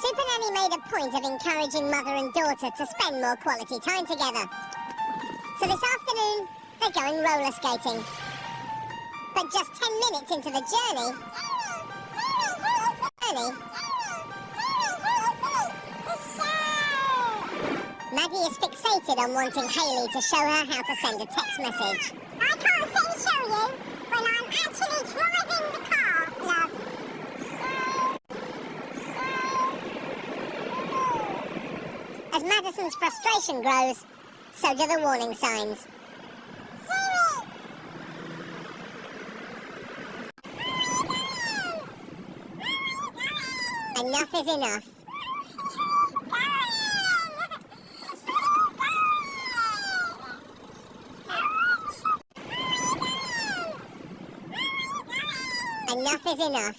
Super Nanny made a point of encouraging mother and daughter to spend more quality time together. So this afternoon, they're going roller skating. But just 10 minutes into the journey... Maddie is fixated on wanting Hayley to show her how to send a text message. I can't show you when I'm actually driving the car, love. As Madison's frustration grows, so do the warning signs. Enough is enough. Enough is enough.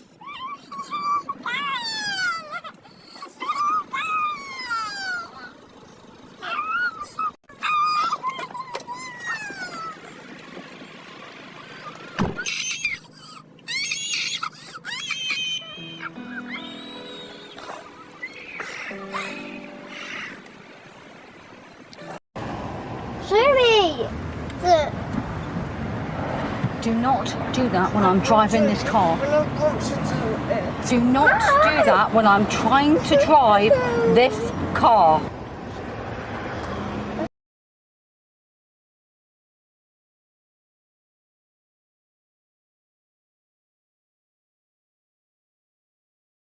Zoe! Do not do that when I'm driving this car. Do not do that when I'm trying to drive this car.